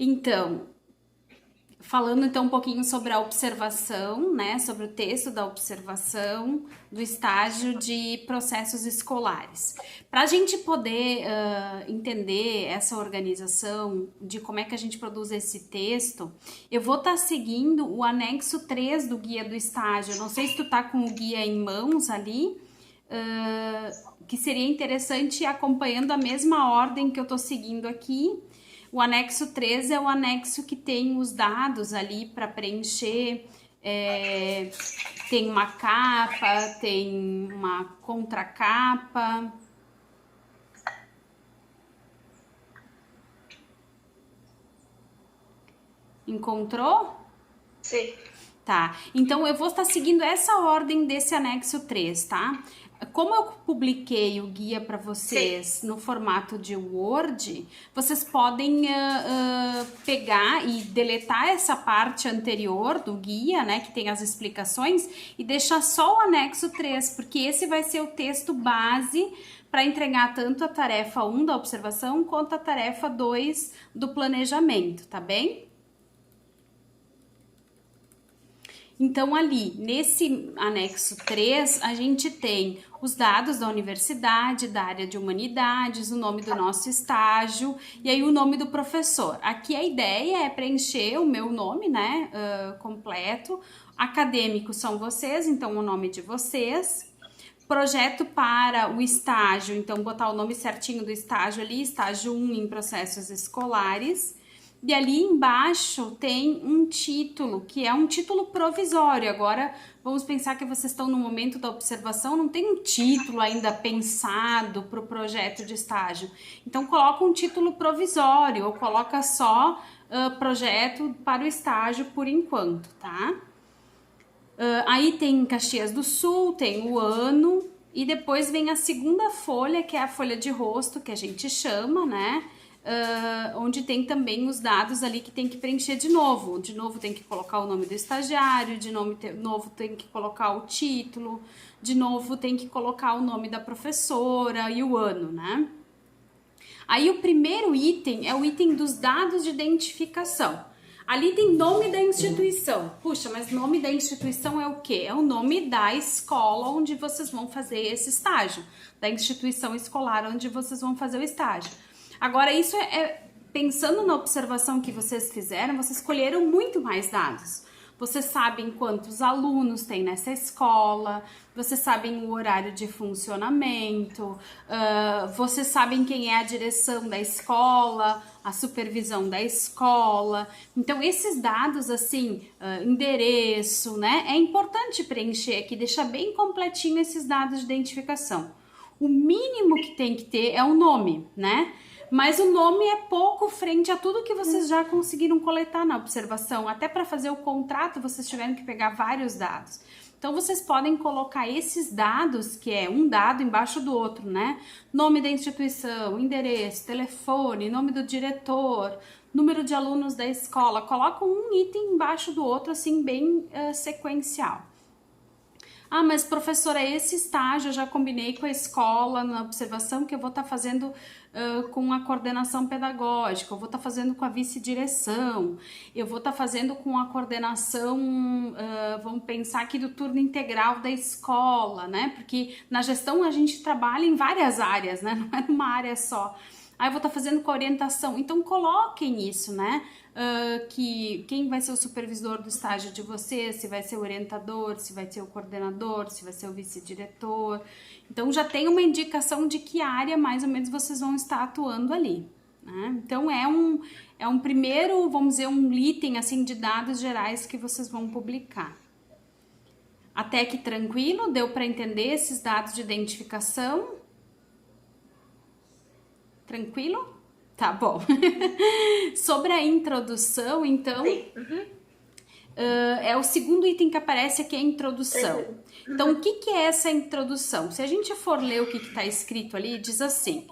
Então, falando então um pouquinho sobre a observação, né, sobre o texto da observação do estágio de processos escolares. Para a gente poder entender essa organização de como é que a gente produz esse texto, eu vou estar seguindo o anexo 3 do guia do estágio. Não sei se tu tá com o guia em mãos ali, que seria interessante ir acompanhando a mesma ordem que eu estou seguindo aqui. O anexo 3 é o anexo que tem os dados ali para preencher, tem uma capa, tem uma contracapa. Encontrou? Sim. Tá, então eu vou estar seguindo essa ordem desse anexo 3, tá? Como eu publiquei o guia para vocês no formato de Word, vocês podem pegar e deletar essa parte anterior do guia, né, que tem as explicações, e deixar só o anexo 3, porque esse vai ser o texto base para entregar tanto a tarefa 1 da observação quanto a tarefa 2 do planejamento, tá bem? Então, ali, nesse anexo 3, a gente tem os dados da universidade, da área de humanidades, o nome do nosso estágio e aí o nome do professor. Aqui a ideia é preencher o meu nome, né, completo. Acadêmico são vocês, então o nome de vocês. Projeto para o estágio, então botar o nome certinho do estágio ali, estágio 1 em processos escolares. E ali embaixo tem um título, que é um título provisório. Agora, vamos pensar que vocês estão no momento da observação, não tem um título ainda pensado para o projeto de estágio. Então, coloca um título provisório ou coloca só projeto para o estágio por enquanto, tá? Aí tem Caxias do Sul, tem o ano, e depois vem a segunda folha, que é a folha de rosto, que a gente chama, né? Onde tem também os dados ali que tem que preencher de novo. De novo tem que colocar o nome do estagiário, de novo tem que colocar o título, de novo tem que colocar o nome da professora e o ano, né? Aí o primeiro item é o item dos dados de identificação. Ali tem nome da instituição. Puxa, mas nome da instituição é o quê? É o nome da escola onde vocês vão fazer esse estágio, da instituição escolar onde vocês vão fazer o estágio. Agora, isso pensando na observação que vocês fizeram, vocês escolheram muito mais dados. Vocês sabem quantos alunos tem nessa escola, vocês sabem o horário de funcionamento, vocês sabem quem é a direção da escola, a supervisão da escola. Então, esses dados, assim, endereço, né? É importante preencher aqui, deixar bem completinho esses dados de identificação. O mínimo que tem que ter é o nome, né? Mas o nome é pouco frente a tudo que vocês já conseguiram coletar na observação. Até para fazer o contrato, vocês tiveram que pegar vários dados. Então, vocês podem colocar esses dados, que é um dado embaixo do outro, né? Nome da instituição, endereço, telefone, nome do diretor, número de alunos da escola. Coloca um item embaixo do outro, assim, bem sequencial. Ah, mas professora, esse estágio eu já combinei com a escola na observação que eu vou estar fazendo com a coordenação pedagógica, eu vou estar fazendo com a vice-direção, eu vou estar fazendo com a coordenação, vamos pensar aqui do turno integral da escola, né? Porque na gestão a gente trabalha em várias áreas, né? Não é numa área só. Aí eu vou estar fazendo com a orientação. Então, coloquem isso, né? Que quem vai ser o supervisor do estágio de vocês, se vai ser o orientador, se vai ser o coordenador, se vai ser o vice-diretor. Então, já tem uma indicação de que área, mais ou menos, vocês vão estar atuando ali. Né? Então, é um primeiro, vamos dizer, um item, assim, de dados gerais que vocês vão publicar. Até que tranquilo? Deu para entender esses dados de identificação? Tranquilo? Tá bom. Sobre a introdução, então, é o segundo item que aparece aqui, a introdução. Então, o que é essa introdução? Se a gente for ler o que está escrito ali, diz assim: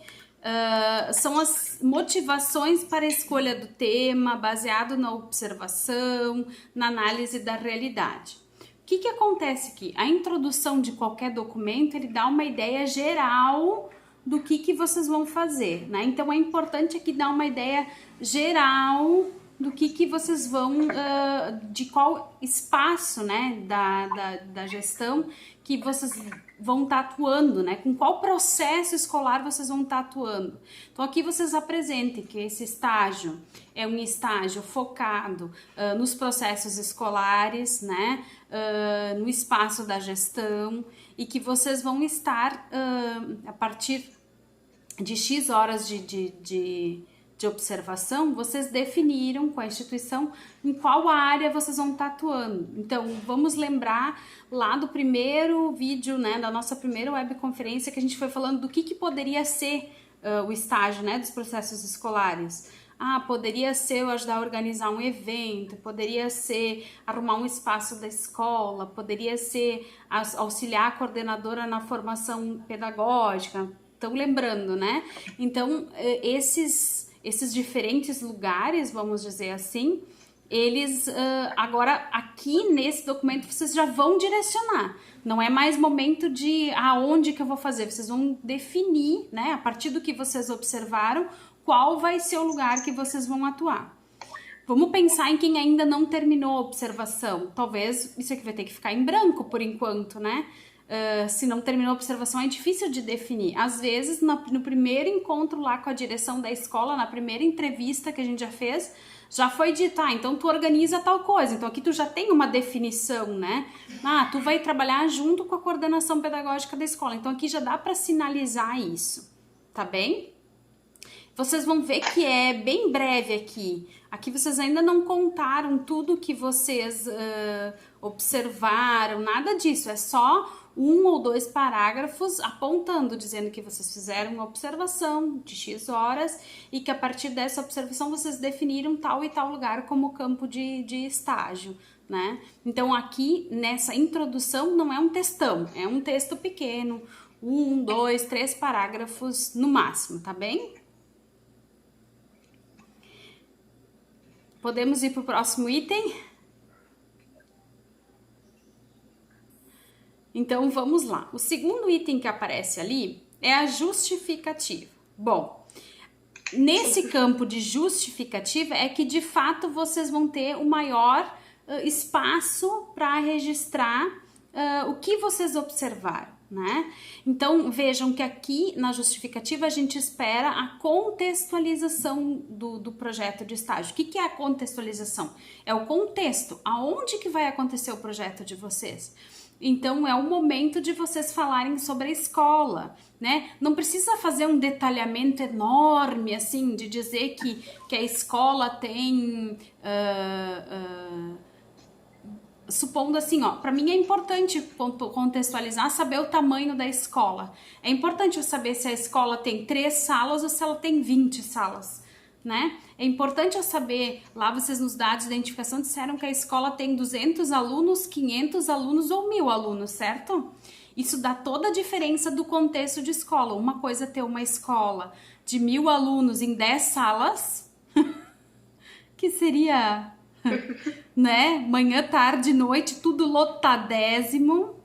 são as motivações para a escolha do tema, baseado na observação, na análise da realidade. O que acontece aqui? A introdução de qualquer documento, ele dá uma ideia geral do que vocês vão fazer, né? Então é importante aqui dar uma ideia geral do que vocês vão, de qual espaço, né, da gestão que vocês vão estar atuando, né, com qual processo escolar vocês vão estar atuando. Então aqui vocês apresentem que esse estágio é um estágio focado nos processos escolares, né, no espaço da gestão, e que vocês vão estar, a partir de X horas de observação, vocês definiram com a instituição em qual área vocês vão estar atuando. Então, vamos lembrar lá do primeiro vídeo, né, da nossa primeira webconferência, que a gente foi falando do que poderia ser o estágio, né, dos processos escolares. Poderia ser eu ajudar a organizar um evento, poderia ser arrumar um espaço da escola, poderia ser auxiliar a coordenadora na formação pedagógica. Estão lembrando, né? Então, esses diferentes lugares, vamos dizer assim, eles agora aqui nesse documento vocês já vão direcionar. Não é mais momento de aonde que eu vou fazer, vocês vão definir, né, a partir do que vocês observaram, qual vai ser o lugar que vocês vão atuar. Vamos pensar em quem ainda não terminou a observação. Talvez isso aqui vai ter que ficar em branco por enquanto, né? Se não terminou a observação, é difícil de definir. Às vezes, no primeiro encontro lá com a direção da escola, na primeira entrevista que a gente já fez, já foi dito, então tu organiza tal coisa. Então aqui tu já tem uma definição, né? Tu vai trabalhar junto com a coordenação pedagógica da escola. Então aqui já dá para sinalizar isso, tá bem? Vocês vão ver que é bem breve aqui. Aqui vocês ainda não contaram tudo que vocês observaram, nada disso. É só 1 ou 2 parágrafos apontando, dizendo que vocês fizeram uma observação de X horas e que a partir dessa observação vocês definiram tal e tal lugar como campo de estágio, né? Então aqui nessa introdução não é um textão, é um texto pequeno, 1, 2, 3 parágrafos no máximo, tá bem? Podemos ir para o próximo item? Então, vamos lá. O segundo item que aparece ali é a justificativa. Bom, nesse campo de justificativa é que, de fato, vocês vão ter o maior espaço para registrar o que vocês observaram, né? Então, vejam que aqui na justificativa a gente espera a contextualização do projeto de estágio. O que é a contextualização? É o contexto, aonde que vai acontecer o projeto de vocês. Então, é o momento de vocês falarem sobre a escola, né? Não precisa fazer um detalhamento enorme, assim, de dizer que a escola tem... supondo assim, para mim é importante contextualizar, saber o tamanho da escola. É importante eu saber se a escola tem 3 salas ou se ela tem 20 salas, né? É importante eu saber, lá vocês nos dados de identificação disseram que a escola tem 200 alunos, 500 alunos ou 1000 alunos, certo? Isso dá toda a diferença do contexto de escola. Uma coisa é ter uma escola de 1000 alunos em 10 salas, que seria... né? Manhã, tarde, noite, tudo lotadésimo.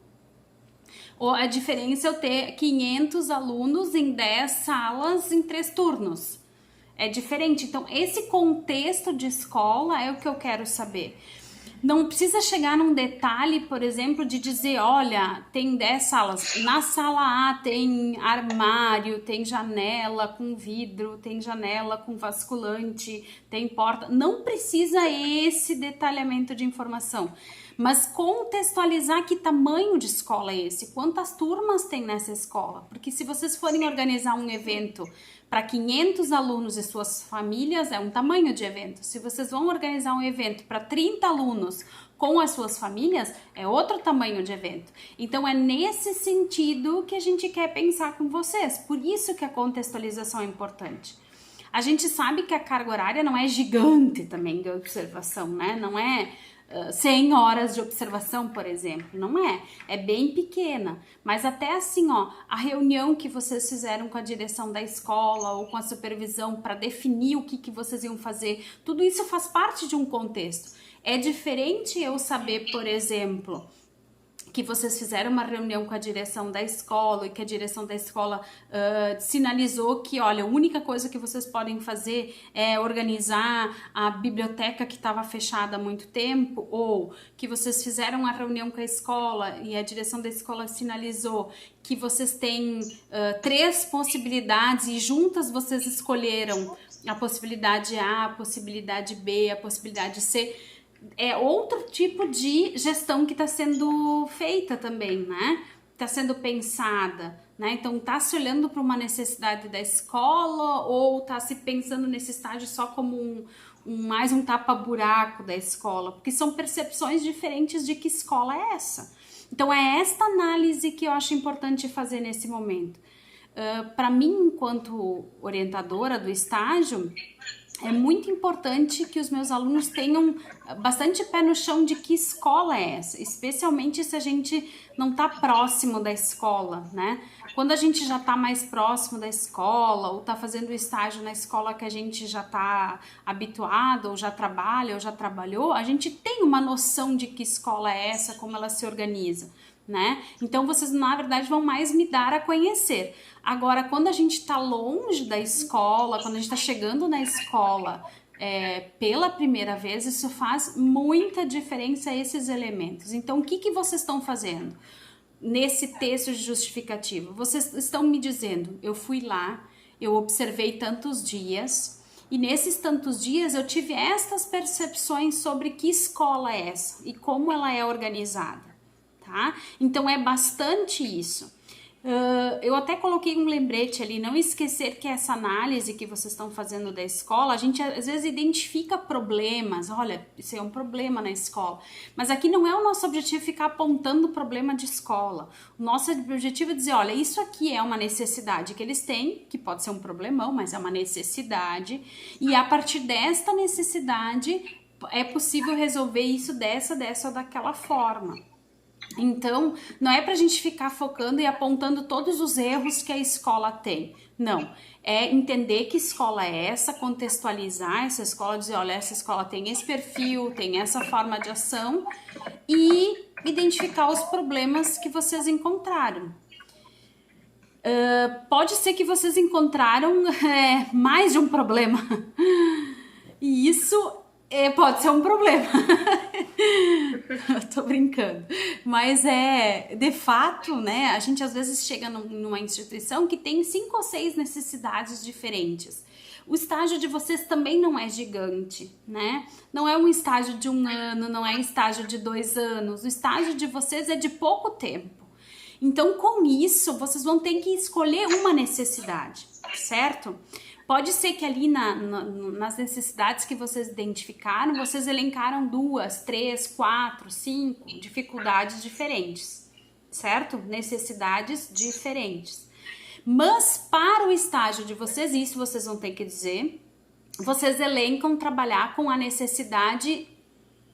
Ou a diferença é eu ter 500 alunos em 10 salas em 3 turnos. É diferente. Então, esse contexto de escola é o que eu quero saber. Não precisa chegar num detalhe, por exemplo, de dizer, olha, tem 10 salas. Na sala A tem armário, tem janela com vidro, tem janela com basculante, tem porta. Não precisa esse detalhamento de informação, mas contextualizar que tamanho de escola é esse, quantas turmas tem nessa escola. Porque se vocês forem organizar um evento para 500 alunos e suas famílias, é um tamanho de evento. Se vocês vão organizar um evento para 30 alunos com as suas famílias, é outro tamanho de evento. Então, é nesse sentido que a gente quer pensar com vocês. Por isso que a contextualização é importante. A gente sabe que a carga horária não é gigante também de observação, né? Não é 100 horas de observação, por exemplo, não é, é bem pequena, mas até assim, a reunião que vocês fizeram com a direção da escola ou com a supervisão para definir o que vocês iam fazer, tudo isso faz parte de um contexto. É diferente eu saber, por exemplo, que vocês fizeram uma reunião com a direção da escola e que a direção da escola sinalizou que, olha, a única coisa que vocês podem fazer é organizar a biblioteca que estava fechada há muito tempo, ou que vocês fizeram uma reunião com a escola e a direção da escola sinalizou que vocês têm 3 possibilidades e juntas vocês escolheram a possibilidade A, a possibilidade B, a possibilidade C. É outro tipo de gestão que está sendo feita também, né? Está sendo pensada, né? Então, está se olhando para uma necessidade da escola ou está se pensando nesse estágio só como mais um tapa-buraco da escola? Porque são percepções diferentes de que escola é essa. Então, é esta análise que eu acho importante fazer nesse momento. Para mim, enquanto orientadora do estágio, é muito importante que os meus alunos tenham bastante pé no chão de que escola é essa, especialmente se a gente não está próximo da escola, né? Quando a gente já está mais próximo da escola ou está fazendo estágio na escola que a gente já está habituado ou já trabalha ou já trabalhou, a gente tem uma noção de que escola é essa, como ela se organiza, né? Então vocês na verdade vão mais me dar a conhecer. Agora, quando a gente está longe da escola, quando a gente está chegando na escola pela primeira vez, isso faz muita diferença, esses elementos. Então, o que vocês estão fazendo nesse texto de justificativo? Vocês estão me dizendo, eu fui lá, eu observei tantos dias, e nesses tantos dias eu tive estas percepções sobre que escola é essa e como ela é organizada, tá? Então, é bastante isso. Eu até coloquei um lembrete ali, não esquecer que essa análise que vocês estão fazendo da escola, a gente às vezes identifica problemas, olha, isso é um problema na escola, mas aqui não é o nosso objetivo ficar apontando problema de escola. O nosso objetivo é dizer, olha, isso aqui é uma necessidade que eles têm, que pode ser um problemão, mas é uma necessidade, e a partir desta necessidade é possível resolver isso dessa ou daquela forma. Então, não é pra gente ficar focando e apontando todos os erros que a escola tem. Não, é entender que escola é essa, contextualizar essa escola, dizer, olha, essa escola tem esse perfil, tem essa forma de ação e identificar os problemas que vocês encontraram. Pode ser que vocês encontraram mais de um problema e isso pode ser um problema. Eu tô brincando, mas de fato, né, a gente às vezes chega numa instituição que tem 5 ou 6 necessidades diferentes. O estágio de vocês também não é gigante, né? Não é um estágio de 1 ano, não é um estágio de 2 anos, o estágio de vocês é de pouco tempo. Então, com isso, vocês vão ter que escolher uma necessidade, certo? Pode ser que ali nas necessidades que vocês identificaram, vocês elencaram 2, 3, 4, 5 dificuldades diferentes, certo? Necessidades diferentes. Mas para o estágio de vocês, isso vocês vão ter que dizer, vocês elencam trabalhar com a necessidade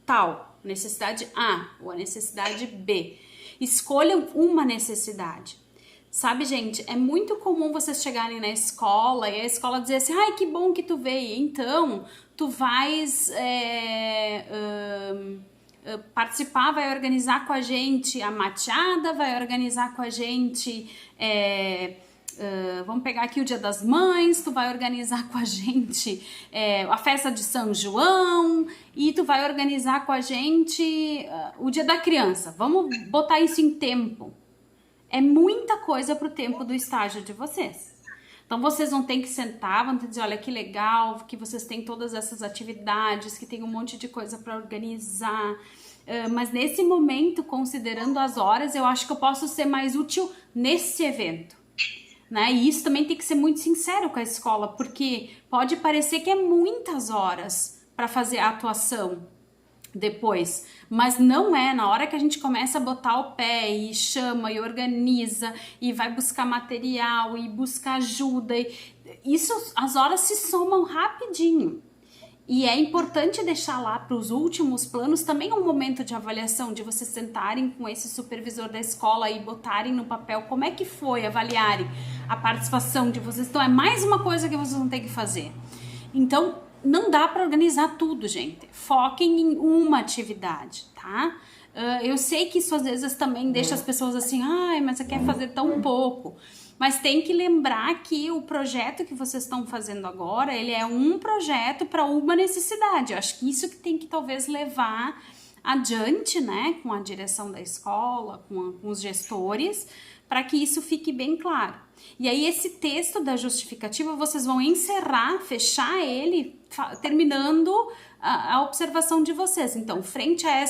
tal, necessidade A ou a necessidade B. Escolham uma necessidade. Sabe, gente, é muito comum vocês chegarem na escola e a escola dizer assim, ai, que bom que tu veio, então tu vais participar, vai organizar com a gente a mateada, vai organizar com a gente, vamos pegar aqui o Dia das Mães, tu vai organizar com a gente a festa de São João e tu vai organizar com a gente o Dia da Criança, vamos botar isso em tempo. É muita coisa para o tempo do estágio de vocês. Então, vocês vão ter que sentar, vão ter que dizer, olha, que legal que vocês têm todas essas atividades, que tem um monte de coisa para organizar. Mas nesse momento, considerando as horas, eu acho que eu posso ser mais útil nesse evento. Né? E isso também tem que ser muito sincero com a escola, porque pode parecer que é muitas horas para fazer a atuação depois, mas não é. Na hora que a gente começa a botar o pé e chama e organiza e vai buscar material e buscar ajuda, isso, as horas se somam rapidinho. E é importante deixar lá para os últimos planos também um momento de avaliação, de vocês sentarem com esse supervisor da escola e botarem no papel como é que foi, avaliarem a participação de vocês. Então é mais uma coisa que vocês vão ter que fazer. Então não dá para organizar tudo, gente. Foquem em uma atividade, tá? Eu sei que isso às vezes também deixa as pessoas assim, ai, mas você quer fazer tão pouco. Mas tem que lembrar que o projeto que vocês estão fazendo agora, ele é um projeto para uma necessidade. Eu acho que isso que tem que talvez levar adiante, né, com a direção da escola, com os gestores, para que isso fique bem claro. E aí esse texto da justificativa, vocês vão encerrar, fechar ele, terminando a observação de vocês. Então, frente a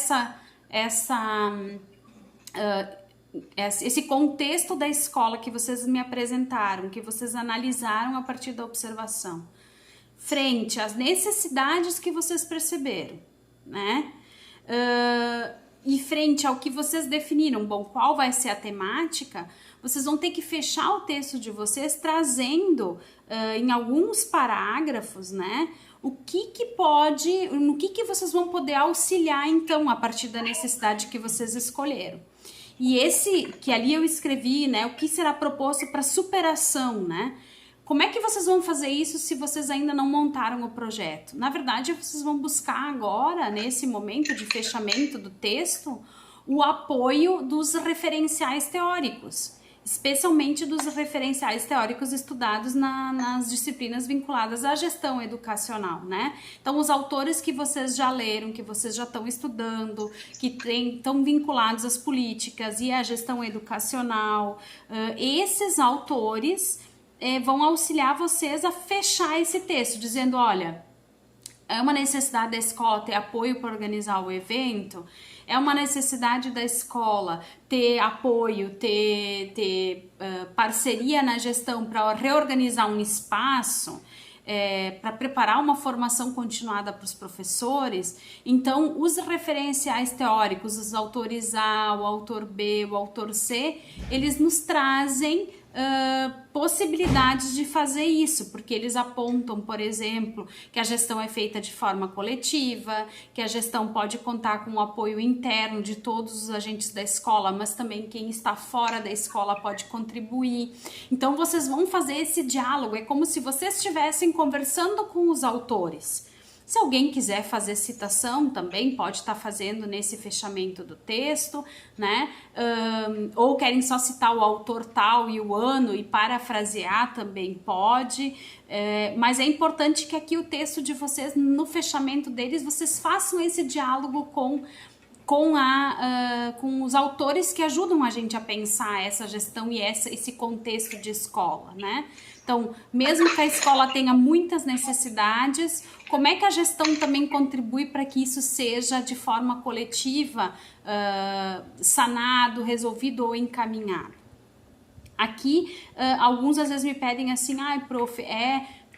esse contexto da escola que vocês me apresentaram, que vocês analisaram a partir da observação, frente às necessidades que vocês perceberam, né? E frente ao que vocês definiram, bom, qual vai ser a temática, vocês vão ter que fechar o texto de vocês trazendo em alguns parágrafos, né? No que vocês vão poder auxiliar então a partir da necessidade que vocês escolheram. E esse que ali eu escrevi, né? O que será proposto para superação, né? Como é que vocês vão fazer isso se vocês ainda não montaram o projeto? Na verdade, vocês vão buscar agora, nesse momento de fechamento do texto, o apoio dos referenciais teóricos, especialmente dos referenciais teóricos estudados nas disciplinas vinculadas à gestão educacional, né? Então, os autores que vocês já leram, que vocês já estão estudando, que estão vinculados às políticas e à gestão educacional, esses autores vão auxiliar vocês a fechar esse texto, dizendo, olha, é uma necessidade da escola ter apoio para organizar o evento, é uma necessidade da escola ter apoio, ter parceria na gestão para reorganizar um espaço, para preparar uma formação continuada para os professores. Então, os referenciais teóricos, os autores A, o autor B, o autor C, eles nos trazem possibilidades de fazer isso, porque eles apontam, por exemplo, que a gestão é feita de forma coletiva, que a gestão pode contar com o apoio interno de todos os agentes da escola, mas também quem está fora da escola pode contribuir. Então vocês vão fazer esse diálogo, é como se vocês estivessem conversando com os autores. Se alguém quiser fazer citação, também pode estar fazendo nesse fechamento do texto, né? Ou querem só citar o autor tal e o ano e parafrasear, também pode. Mas é importante que aqui o texto de vocês, no fechamento deles, vocês façam esse diálogo com os autores que ajudam a gente a pensar essa gestão e esse contexto de escola, né? Então, mesmo que a escola tenha muitas necessidades, como é que a gestão também contribui para que isso seja de forma coletiva, sanado, resolvido ou encaminhado? Aqui, alguns às vezes me pedem assim, ai, prof,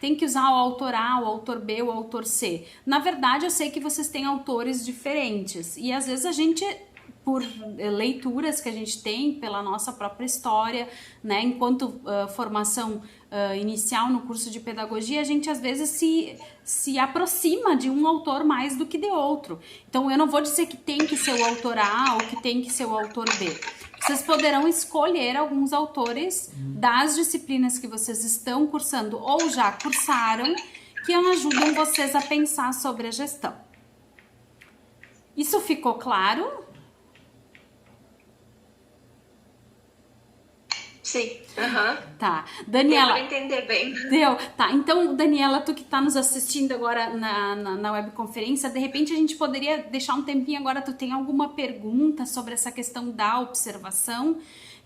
tem que usar o autor A, o autor B, o autor C. Na verdade, eu sei que vocês têm autores diferentes e às vezes a gente, por leituras que a gente tem pela nossa própria história, né, enquanto formação inicial no curso de pedagogia, a gente às vezes se aproxima de um autor mais do que de outro. Então, eu não vou dizer que tem que ser o autor A ou que tem que ser o autor B. Vocês poderão escolher alguns autores das disciplinas que vocês estão cursando ou já cursaram, que ajudam vocês a pensar sobre a gestão. Isso ficou claro? Sim. Uhum. Tá. Daniela. Deu pra entender bem. Deu. Tá. Então, Daniela, tu que tá nos assistindo agora na webconferência, de repente a gente poderia deixar um tempinho agora, tu tem alguma pergunta sobre essa questão da observação?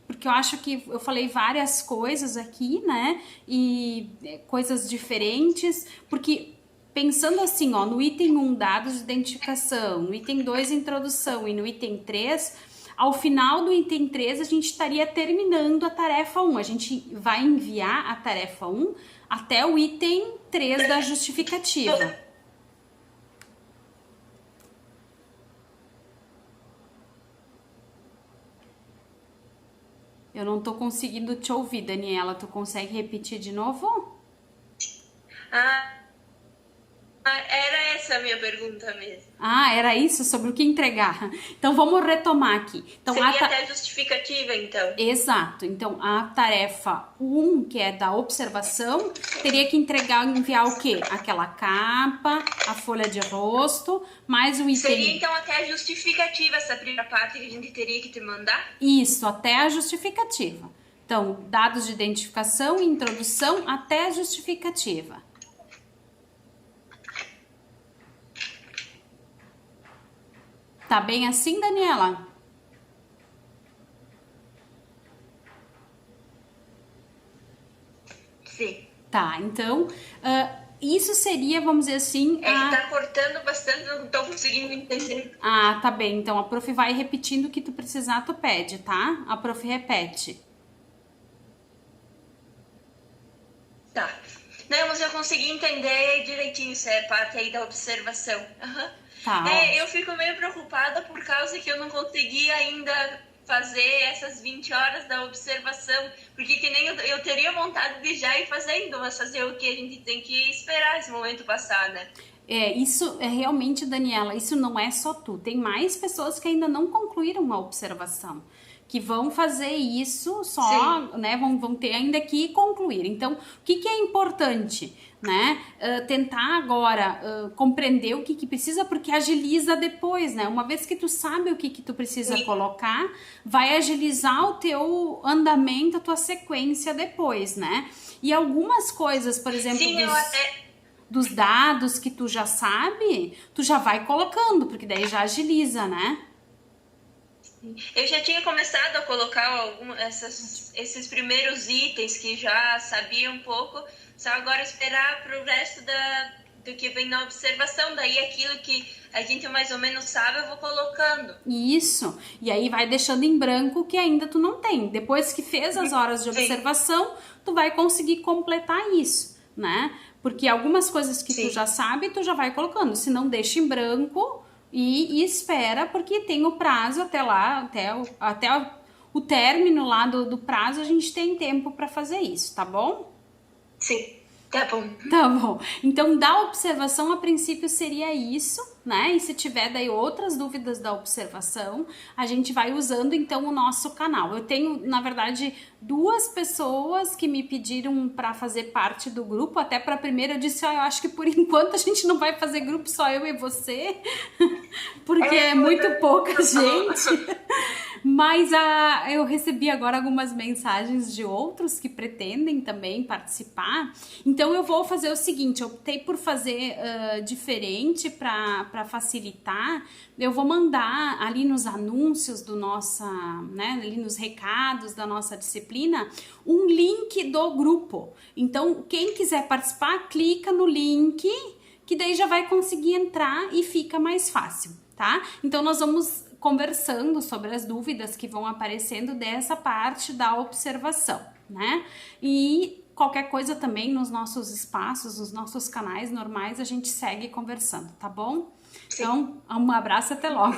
Porque eu acho que eu falei várias coisas aqui, né? E coisas diferentes, porque pensando assim, ó, no item 1, dados de identificação, no item 2, introdução, e no item 3, ao final do item 3, a gente estaria terminando a tarefa 1. A gente vai enviar a tarefa 1 até o item 3 da justificativa. Eu não tô conseguindo te ouvir, Daniela. Tu consegue repetir de novo? Era essa a minha pergunta mesmo. Ah, era isso, sobre o que entregar. Então vamos retomar aqui. Então, Seria até justificativa, então. Exato. Então, a tarefa 1, que é da observação, teria que enviar o quê? Aquela capa, a folha de rosto, mais o item. Seria então até a justificativa essa primeira parte que a gente teria que te mandar? Isso, até a justificativa. Então, dados de identificação, introdução, até a justificativa. Tá bem assim, Daniela? Sim. Tá, então, isso seria, vamos dizer assim... Tá cortando bastante, não tô conseguindo entender. Ah, tá bem. Então, a prof vai repetindo o que tu precisar, tu pede, tá? A prof repete. Tá. Não, mas eu consegui entender direitinho, isso é parte aí da observação. Uhum. Tá. Eu fico meio preocupada por causa que eu não consegui ainda fazer essas 20 horas da observação, porque que nem eu teria vontade de já ir fazendo, mas fazer o que a gente tem que esperar esse momento passar, né? Isso é realmente, Daniela, isso não é só tu, tem mais pessoas que ainda não concluíram a observação, que vão fazer isso só, né, vão ter ainda que concluir. Então, o que é importante, né, tentar agora compreender o que precisa, porque agiliza depois, né, uma vez que tu sabe o que tu precisa colocar, vai agilizar o teu andamento, a tua sequência depois, né, e algumas coisas, por exemplo, dos dados que tu já sabe, tu já vai colocando, porque daí já agiliza, né. Eu já tinha começado a colocar esses primeiros itens que já sabia um pouco, só agora esperar para o resto do que vem na observação, daí aquilo que a gente mais ou menos sabe eu vou colocando. Isso, e aí vai deixando em branco o que ainda tu não tem. Depois que fez as horas de observação, tu vai conseguir completar isso, né? Porque algumas coisas que tu já sabe, tu já vai colocando, se não deixa em branco... E espera, porque tem o prazo até lá, até o término lá do prazo, a gente tem tempo para fazer isso, tá bom? Sim, tá bom. Tá bom. Então, da observação, a princípio, seria isso, né? E se tiver daí outras dúvidas da observação, a gente vai usando, então, o nosso canal. Eu tenho, na verdade, 2 pessoas que me pediram para fazer parte do grupo. Até para a primeira, eu disse, eu acho que por enquanto a gente não vai fazer grupo, só eu e você, porque é muito pouca gente. Mas eu recebi agora algumas mensagens de outros que pretendem também participar. Então eu vou fazer o seguinte, eu optei por fazer diferente para facilitar. Eu vou mandar ali nos anúncios do né, ali nos recados da nossa disciplina, um link do grupo. Então quem quiser participar, clica no link, que daí já vai conseguir entrar e fica mais fácil, tá? Então nós vamos conversando sobre as dúvidas que vão aparecendo dessa parte da observação, né? E qualquer coisa também nos nossos espaços, nos nossos canais normais, a gente segue conversando, tá bom? Então, um abraço, até logo!